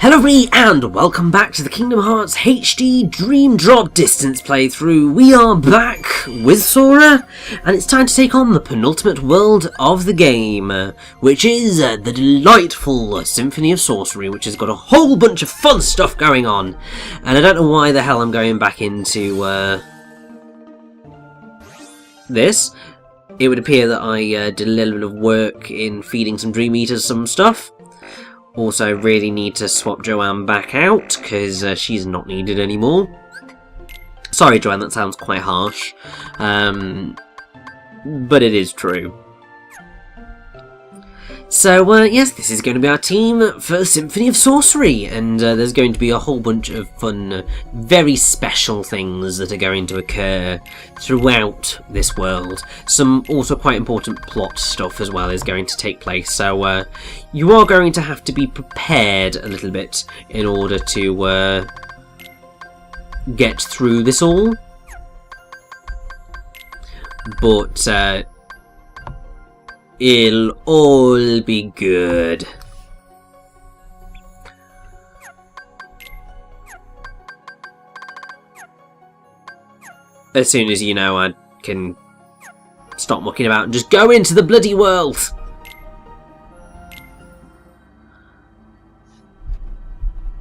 Hello everybody and welcome back to the Kingdom Hearts HD Dream Drop Distance playthrough. We are back with Sora and it's time to take on the penultimate world of the game, which is the delightful Symphony of Sorcery, which has got a whole bunch of fun stuff going on. And I don't know why the hell I'm going back into this. It would appear that I did a little bit of work in feeding some Dream Eaters some stuff. Also, really need to swap Joanne back out, because she's not needed anymore. Sorry, Joanne, that sounds quite harsh. But it is true. So, yes, this is going to be our team for Symphony of Sorcery, and there's going to be a whole bunch of fun, very special things that are going to occur throughout this world. Some also quite important plot stuff as well is going to take place, so you are going to have to be prepared a little bit in order to get through this all. But it'll all be good. As soon as you know, I can stop mucking about and just go into the bloody world.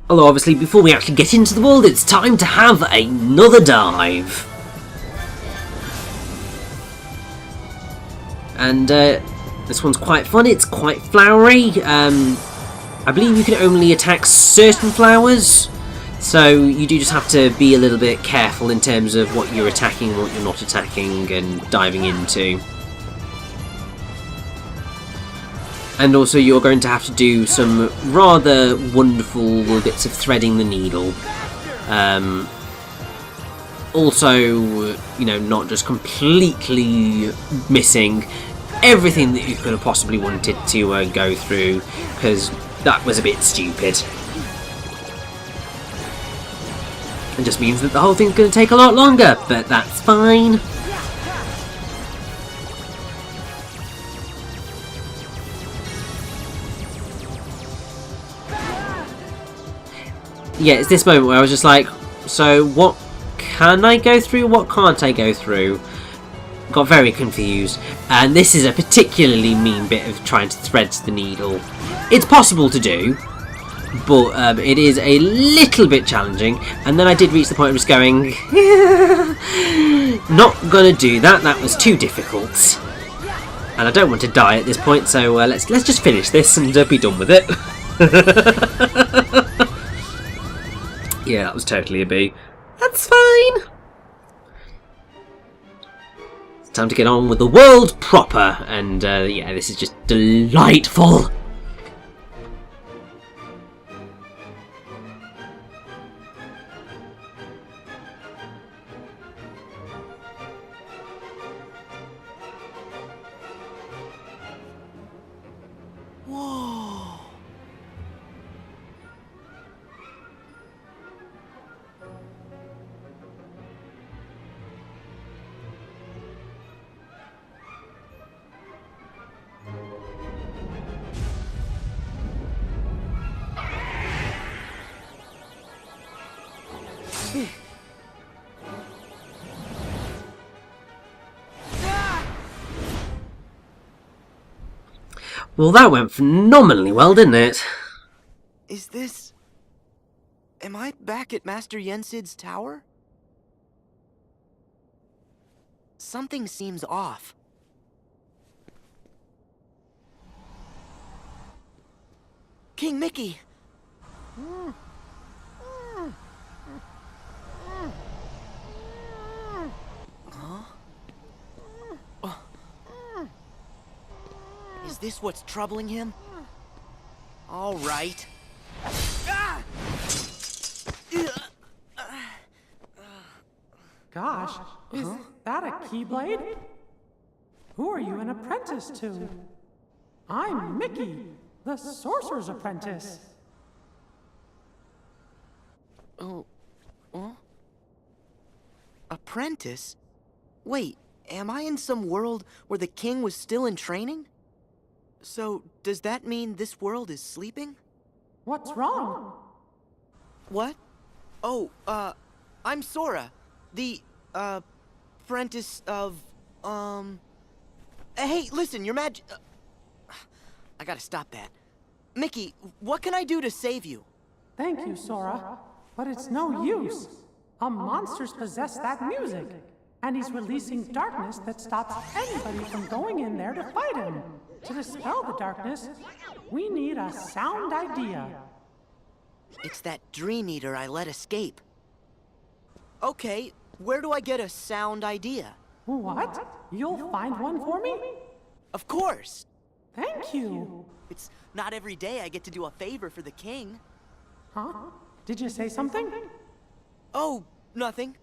Although obviously before we actually get into the world, it's time to have another dive. And this one's quite fun, it's quite flowery. I believe you can only attack certain flowers, so you do just have to be a little bit careful in terms of what you're attacking and what you're not attacking and diving into. And also you're going to have to do some rather wonderful bits of threading the needle. Also, you know, not just completely missing everything that you could have possibly wanted to go through, because that was a bit stupid. It just means that the whole thing's going to take a lot longer, but that's fine. Yeah, it's this moment where I was just like, so what can I go through, what can't I go through? Got very confused, and this is a particularly mean bit of trying to thread the needle. It's possible to do, but it is a little bit challenging, and then I did reach the point of just going, not gonna do that, that was too difficult. And I don't want to die at this point, so let's just finish this and be done with it. Yeah, that was totally a B. That's fine. It's time to get on with the world proper, and yeah, this is just delightful. Whoa. Well, that went phenomenally well, didn't it? Is this... Am I back at Master Yensid's tower? Something seems off. King Mickey! Huh? Is this what's troubling him? All right. Gosh, is that a Keyblade? Who are you an apprentice to? I'm Mickey, the Sorcerer's Apprentice. Oh, huh? Apprentice? Wait, am I in some world where the king was still in training? So, does that mean this world is sleeping? What's wrong? What? Oh, I'm Sora. The, apprentice of, Hey, listen, your I gotta stop that. Mickey, what can I do to save you? Thank you, Sora. But it's no use. A monster's possessed that music. And he's releasing darkness that stops anybody from going in there to fight him. To dispel the darkness, we need a sound idea. It's that Dream Eater I let escape. Okay, where do I get a sound idea? What? You'll find one for me? Of course! Thank you. It's not every day I get to do a favor for the king. Huh? Did you say something? Oh, nothing.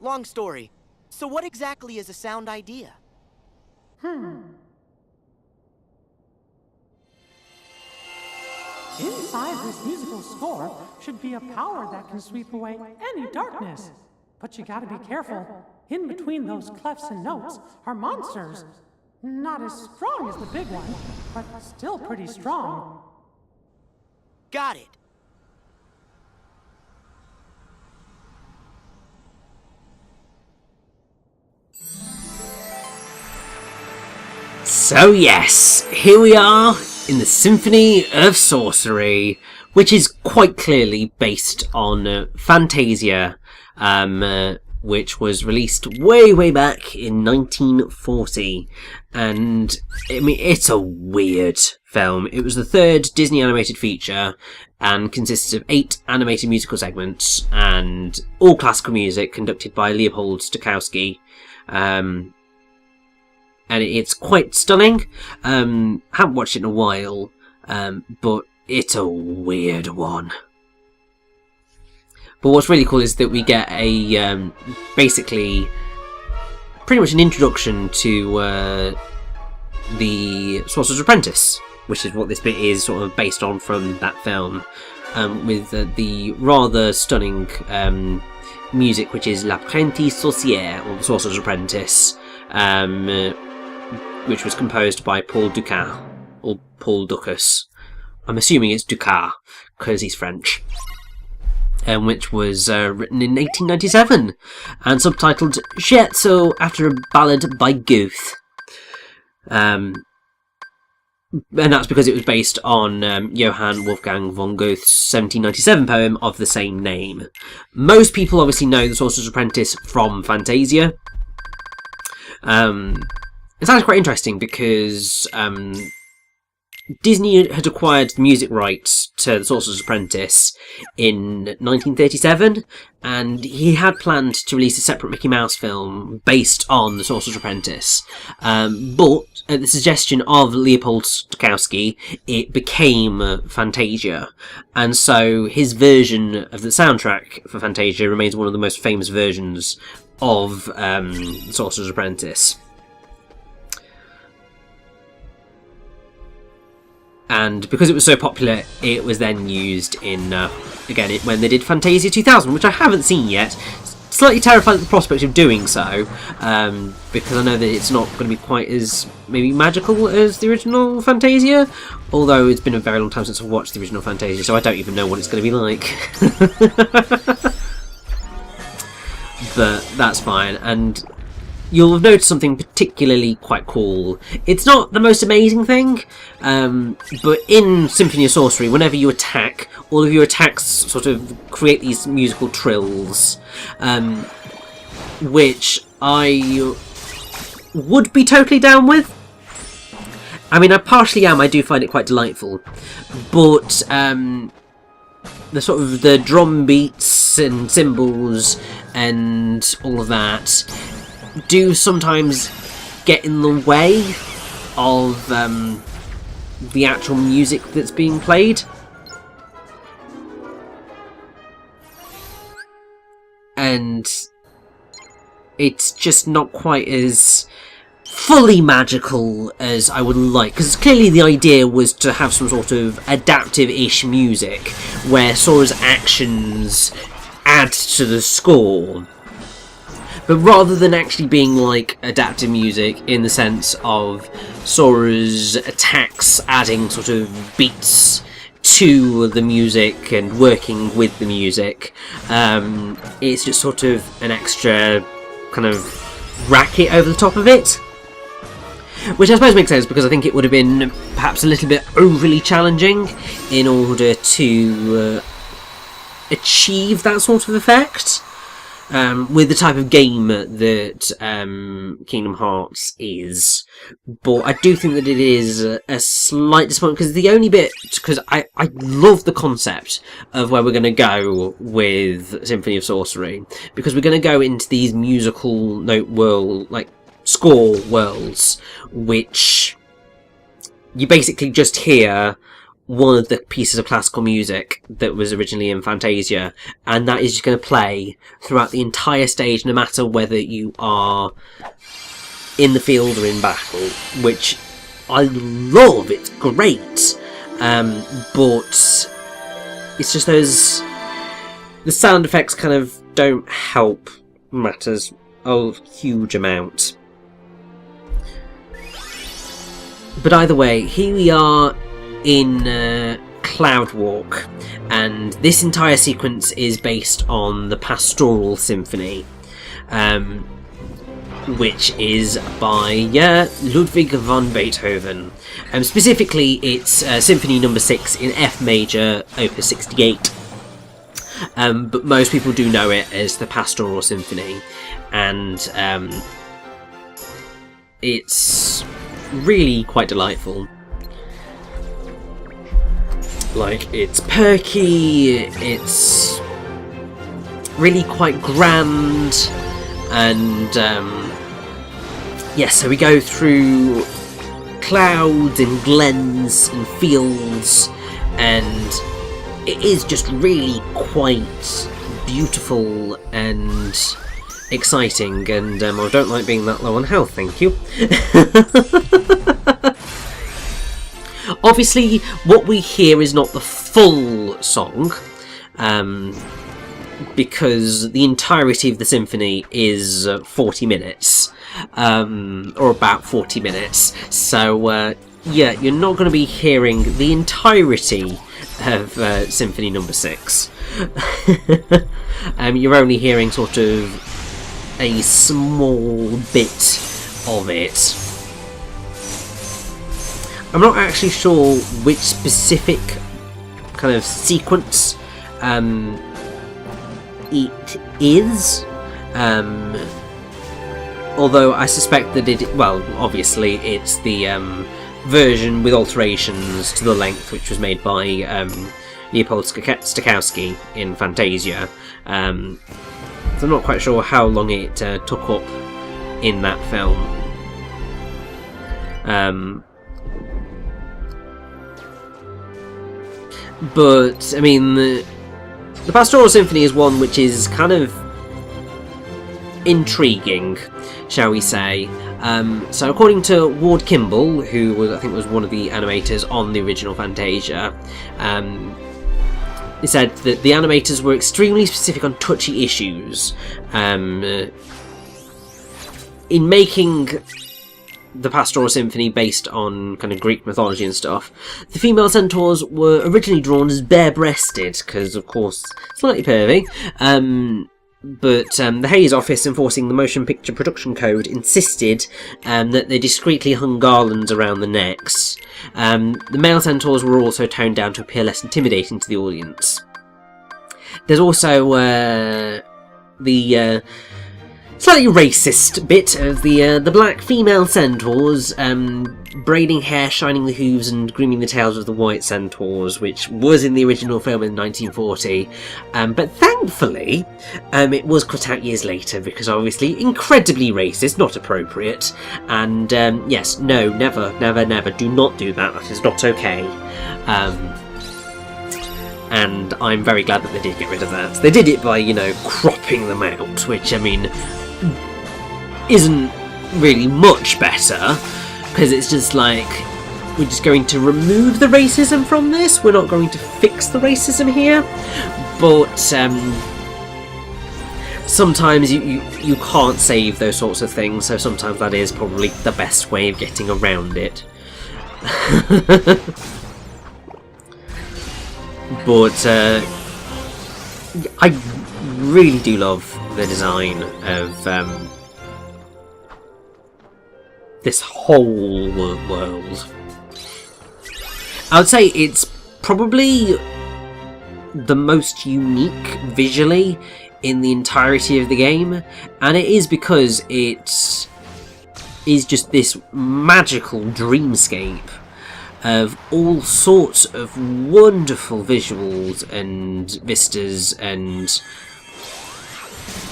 Long story. So what exactly is a sound idea? Inside this musical score should be a power that can sweep away any darkness. But you gotta be careful. In between those clefs and notes are monsters. Not as strong as the big one, but still pretty strong. Got it. So yes, here we are in the Symphony of Sorcery, which is quite clearly based on Fantasia, which was released way back in 1940. And, I mean, it's a weird film. It was the third Disney animated feature and consists of 8 animated musical segments and all classical music conducted by Leopold Stokowski. And it's quite stunning. Haven't watched it in a while, but it's a weird one. But what's really cool is that we get a basically pretty much an introduction to the Sorcerer's Apprentice, which is what this bit is sort of based on from that film, with the rather stunning music, which is L'Apprenti Sorcière, or the Sorcerer's Apprentice, which was composed by Paul Dukas, or Paul Dukas. I'm assuming it's Dukas, because he's French. Which was written in 1897, and subtitled Scherzo after a Ballad by Goethe. And that's because it was based on Johann Wolfgang von Goethe's 1797 poem of the same name. Most people obviously know The Sorcerer's Apprentice from Fantasia. It's actually quite interesting because Disney had acquired the music rights to The Sorcerer's Apprentice in 1937, and he had planned to release a separate Mickey Mouse film based on The Sorcerer's Apprentice. But at the suggestion of Leopold Stokowski, it became Fantasia, and so his version of the soundtrack for Fantasia remains one of the most famous versions of The Sorcerer's Apprentice. And because it was so popular, it was then used in, again, when they did Fantasia 2000, which I haven't seen yet. Slightly terrified at the prospect of doing so, because I know that it's not going to be quite as, maybe, magical as the original Fantasia. Although it's been a very long time since I've watched the original Fantasia, so I don't even know what it's going to be like. But that's fine, and you'll have noticed something particularly quite cool. It's not the most amazing thing, but in Symphony of Sorcery, whenever you attack, all of your attacks sort of create these musical trills, which I would be totally down with. I mean, I partially am, I do find it quite delightful, but the sort of the drum beats and cymbals and all of that do sometimes get in the way of the actual music that's being played. And it's just not quite as fully magical as I would like, because clearly the idea was to have some sort of adaptive-ish music where Sora's actions add to the score. But rather than actually being like adaptive music in the sense of Sora's attacks adding sort of beats to the music and working with the music. It's just sort of an extra kind of racket over the top of it. Which I suppose makes sense, because I think it would have been perhaps a little bit overly challenging in order to achieve that sort of effect. With the type of game that Kingdom Hearts is. But I do think that it is a slight disappointment, because the only bit, because I love the concept of where we're going to go with Symphony of Sorcery, because we're going to go into these musical note world, like score worlds, which you basically just hear one of the pieces of classical music that was originally in Fantasia, and that is just going to play throughout the entire stage, no matter whether you are in the field or in battle, which I love. It's great, but it's just the sound effects kind of don't help matters a huge amount. But either way, here we are in Cloud Walk, and this entire sequence is based on the Pastoral Symphony, which is by Ludwig van Beethoven. Specifically, it's Symphony No. 6 in F major, Opus 68. But most people do know it as the Pastoral Symphony, and it's really quite delightful. Like, it's perky, it's really quite grand, and so we go through clouds and glens and fields, and it is just really quite beautiful and exciting, and I don't like being that low on health, thank you. Obviously, what we hear is not the full song, because the entirety of the symphony is 40 minutes, or about 40 minutes, so you're not going to be hearing the entirety of Symphony No. 6. You're only hearing sort of a small bit of it. I'm not actually sure which specific kind of sequence it is, although I suspect that obviously it's the version with alterations to the length, which was made by Leopold Stokowski in Fantasia. So I'm not quite sure how long it took up in that film. But, I mean, the Pastoral Symphony is one which is kind of intriguing, shall we say. So according to Ward Kimball, who I think was one of the animators on the original Fantasia, he said that the animators were extremely specific on touchy issues. In making the Pastoral Symphony based on kind of Greek mythology and stuff, the female centaurs were originally drawn as bare-breasted, because of course, slightly pervy, but the Hayes office enforcing the Motion Picture Production Code insisted that they discreetly hung garlands around the necks. The male centaurs were also toned down to appear less intimidating to the audience. There's also the slightly racist bit of the black female centaurs braiding hair, shining the hooves and grooming the tails of the white centaurs, which was in the original film in 1940, but thankfully it was cut out years later, because obviously incredibly racist, not appropriate, and yes, no, never, do not do that, that is not okay. And I'm very glad that they did get rid of that. They did it by, cropping them out, which, I mean, isn't really much better, because it's just like, we're just going to remove the racism from this, we're not going to fix the racism here, but sometimes you can't save those sorts of things, so sometimes that is probably the best way of getting around it. But I really do love the design of this whole world. I would say it's probably the most unique visually in the entirety of the game, and it is because it is just this magical dreamscape of all sorts of wonderful visuals and vistas, and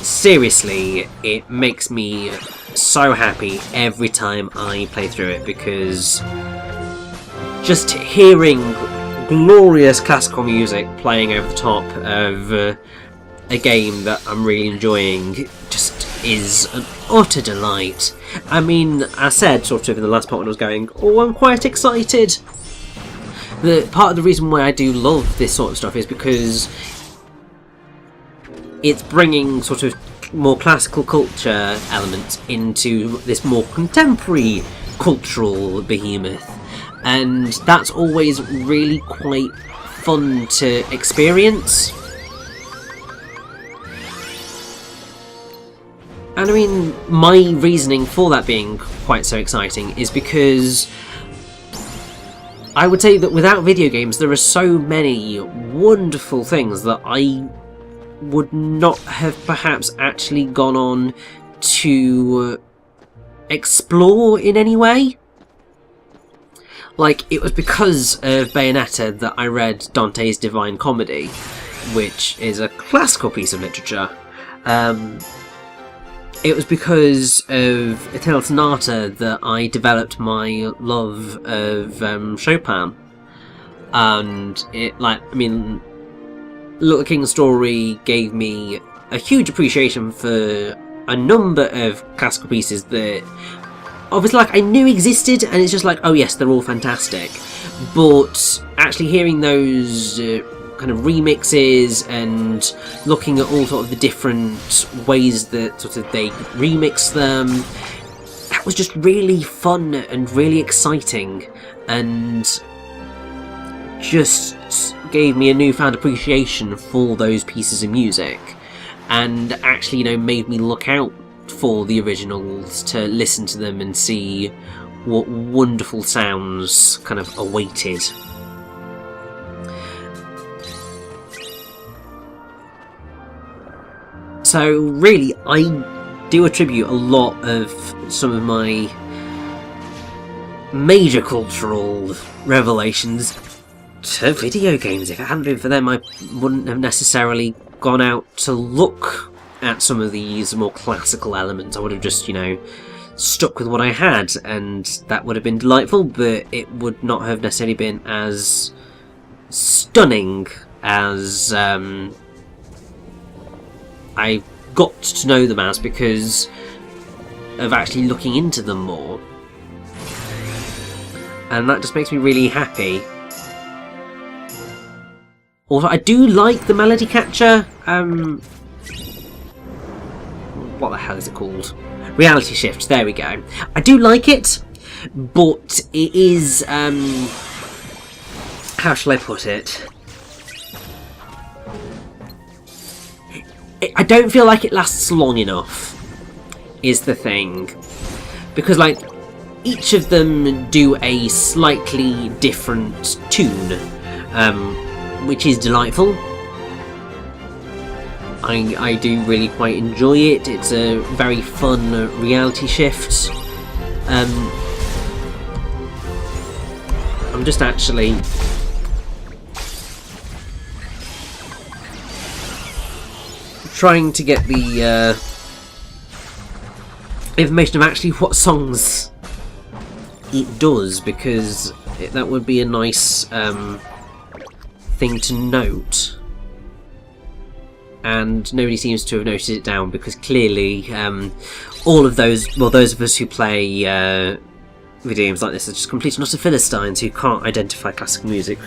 seriously, it makes me so happy every time I play through it, because just hearing glorious classical music playing over the top of a game that I'm really enjoying just is an utter delight. I mean, I said sort of in the last part when I was going, oh, I'm quite excited. Part of the reason why I do love this sort of stuff is because it's bringing sort of more classical culture elements into this more contemporary cultural behemoth, and that's always really quite fun to experience. And I mean, my reasoning for that being quite so exciting is because I would say that without video games there are so many wonderful things that I would not have perhaps actually gone on to explore in any way. Like, it was because of Bayonetta that I read Dante's Divine Comedy, which is a classical piece of literature. It was because of Eternal Sonata that I developed my love of Chopin. And it, like, I mean, Little King's Story gave me a huge appreciation for a number of classical pieces that obviously, like, I knew existed, and it's just like, oh yes, they're all fantastic. But actually hearing those kind of remixes and looking at all sort of the different ways that sort of they remix them, that was just really fun and really exciting, and just gave me a newfound appreciation for those pieces of music, and actually, you know, made me look out for the originals to listen to them and see what wonderful sounds kind of awaited. So really, I do attribute a lot of some of my major cultural revelations to video games. If it hadn't been for them, I wouldn't have necessarily gone out to look at some of these more classical elements. I would have just, you know, stuck with what I had, and that would have been delightful, but it would not have necessarily been as stunning as I got to know them as, because of actually looking into them more. And that just makes me really happy. Also, I do like the melody catcher. What the hell is it called? Reality Shift, there we go. I do like it, but it is, how shall I put it? I don't feel like it lasts long enough, is the thing. Because, like, each of them do a slightly different tune, which is delightful. I do really quite enjoy it. It's a very fun reality shift. I'm just actually trying to get the information of actually what songs it does, because that would be a nice thing to note. And nobody seems to have noted it down, because clearly all of those, well, those of us who play video games like this are just complete and utter Philistines who can't identify classical music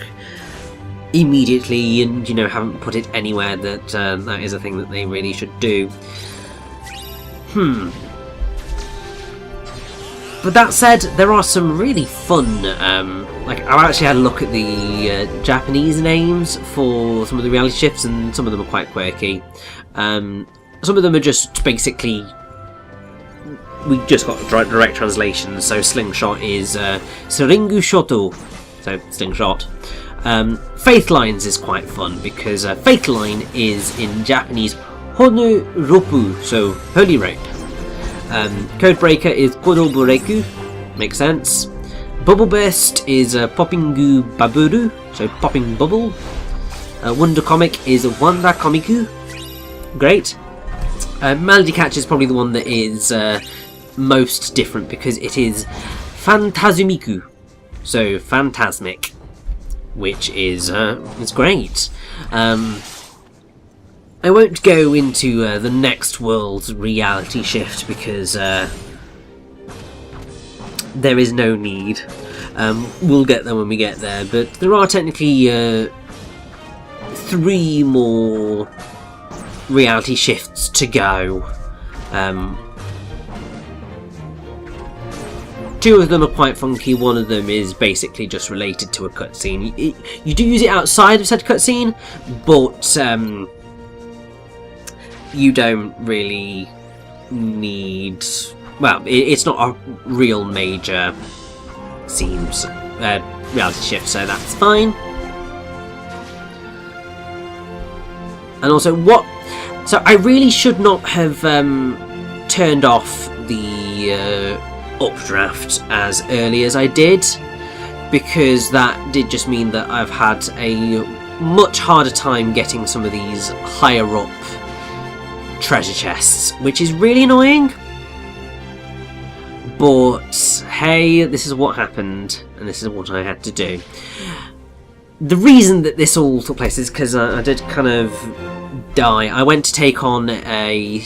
immediately, and, you know, haven't put it anywhere that that is a thing that they really should do. But that said, there are some really fun like, I actually had a look at the Japanese names for some of the reality shifts, and some of them are quite quirky. Some of them are just basically, we just got direct translations. So slingshot is Seringu Shoto, so slingshot. Faith lines is quite fun because faith line is in Japanese Honu Ropu, so holy rope. Code breaker is Kodobureku, makes sense. Bubble burst is Poppingu Baburu, so popping bubble. Wonder comic is Wanda Komiku, great. Melody catch is probably the one that is most different because it is Phantasmiku, so phantasmic, which is it's great. I won't go into the next world's reality shift because there is no need. We'll get there when we get there, but there are technically 3 more reality shifts to go. 2 of them are quite funky, one of them is basically just related to a cutscene. You do use it outside of said cutscene, but you don't really need... Well, it's not a real major reality shift, so that's fine. And also, so I really should not have turned off the updraft as early as I did, because that did just mean that I've had a much harder time getting some of these higher up treasure chests, which is really annoying. But hey, this is what happened, and this is what I had to do. The reason that this all took place is because I did kind of die. I went to take on a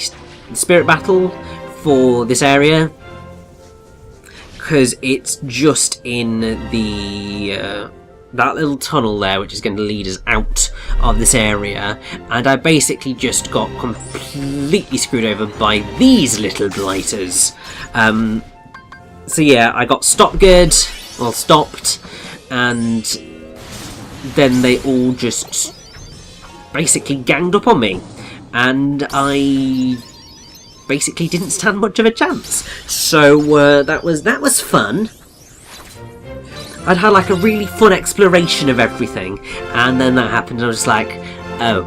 spirit battle for this area, because it's just in the that little tunnel there, which is going to lead us out of this area, and I basically just got completely screwed over by these little blighters. So yeah, I got stopped, and then they all just basically ganged up on me, and I basically didn't stand much of a chance. So that was fun. I'd had like a really fun exploration of everything, and then that happened, and I was just like, oh,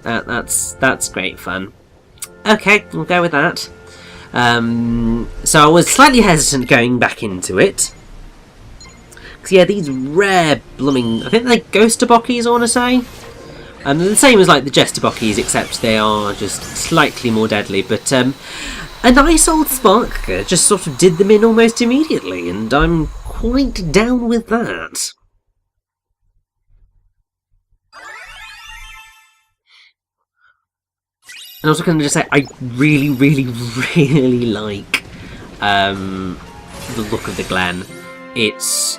that's great fun. Okay, we'll go with that. So I was slightly hesitant going back into it. Because yeah, these rare blooming, I think they're ghost tobockies, I want to say. They're the same as like the jester tobockies, except they are just slightly more deadly. But a nice old spark just sort of did them in almost immediately, and I'm quite down with that. And I was going to just say, I really, really, really like the look of the Glen. It's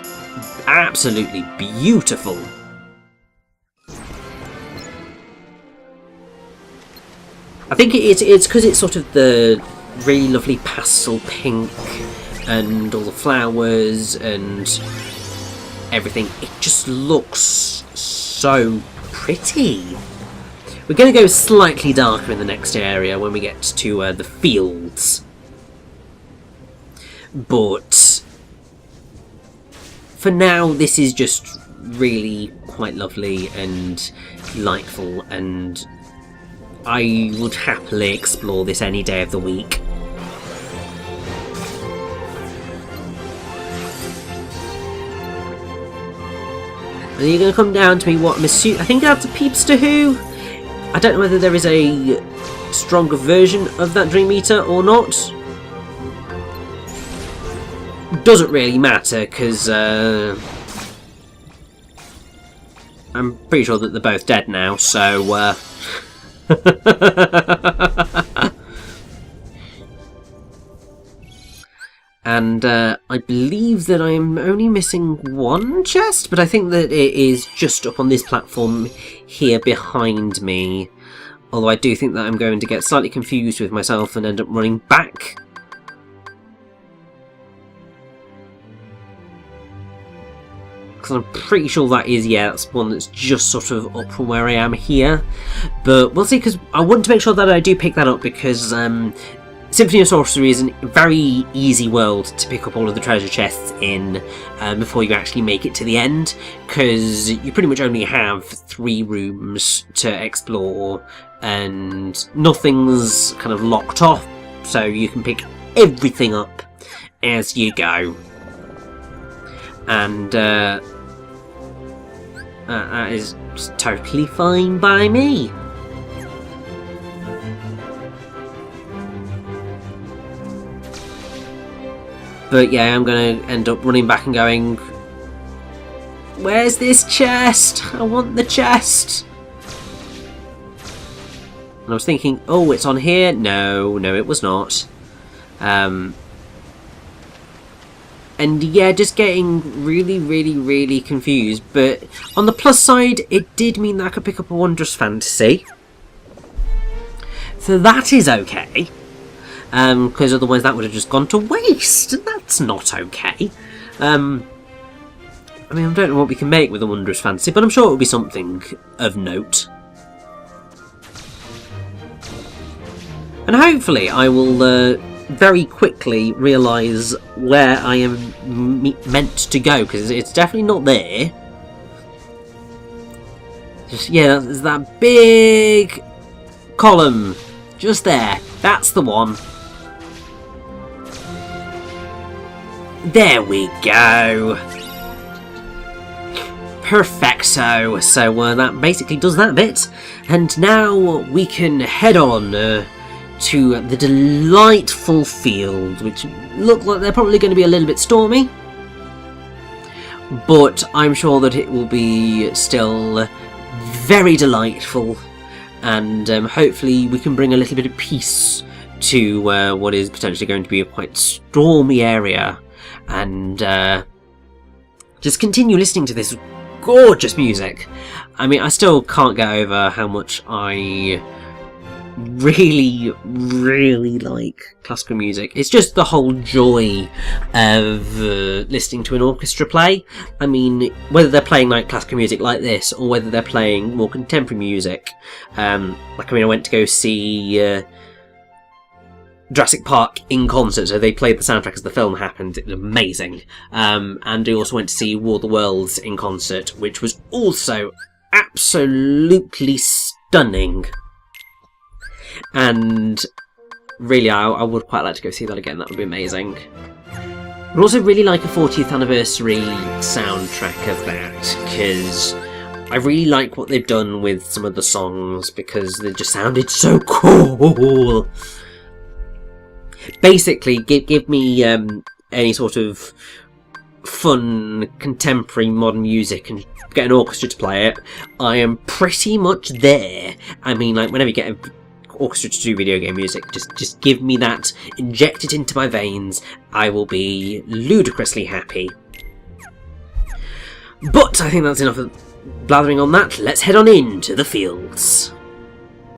absolutely beautiful. I think it's because it's sort of the really lovely pastel pink and all the flowers and everything. It just looks so pretty. We're going to go slightly darker in the next area when we get to the fields. But for now, this is just really quite lovely and delightful, and I would happily explore this any day of the week. And you're going to come down to me, what, I think that's a Peepster Who? I don't know whether there is a stronger version of that Dream Eater or not. Doesn't really matter, because I'm pretty sure that they're both dead now, so and I believe that I'm only missing one chest, but I think that it is just up on this platform here behind me. Although I do think that I'm going to get slightly confused with myself and end up running back. because I'm pretty sure that is, yeah, that's one that's just sort of up from where I am here. But we'll see, because I want to make sure that I do pick that up, because Symphony of Sorcery is a very easy world to pick up all of the treasure chests in before you actually make it to the end, because you pretty much only have 3 rooms to explore, and nothing's kind of locked off, so you can pick everything up as you go. And that is totally fine by me. But yeah, I'm going to end up running back and going, where's this chest? I want the chest. And I was thinking, oh, it's on here. No, it was not. And yeah, just getting really confused. But on the plus side, it did mean that I could pick up a Wondrous Fantasy. So that is okay. Because otherwise that would have just gone to waste, and that's not okay. I mean, I don't know what we can make with a Wondrous Fantasy, but I'm sure it will be something of note. And hopefully I will very quickly realise where I am meant to go, because it's definitely not there. Just, yeah, there's that big column just there. That's the one. There we go. Perfecto. So that basically does that bit. And now we can head on to the delightful field, which look like they're probably going to be a little bit stormy. But I'm sure that it will be still very delightful. And hopefully we can bring a little bit of peace to what is potentially going to be a quite stormy area. And just continue listening to this gorgeous music. I mean, I still can't get over how much I really like classical music. It's just the whole joy of listening to an orchestra play. I mean, whether they're playing like classical music like this, or whether they're playing more contemporary music. Like, I mean, I went to go see Jurassic Park in concert, so they played the soundtrack as the film happened. It was amazing. And I also went to see War of the Worlds in concert, which was also absolutely stunning. And really, I would quite like to go see that again. That would be amazing. I'd also really like a 40th anniversary soundtrack of that, because I really like what they've done with some of the songs, because they just sounded so cool. Basically, give me any sort of fun, contemporary, modern music and get an orchestra to play it. I am pretty much there. I mean, like, whenever you get an orchestra to do video game music, just give me that, inject it into my veins. I will be ludicrously happy. But I think that's enough of blathering on that. Let's head on into the fields.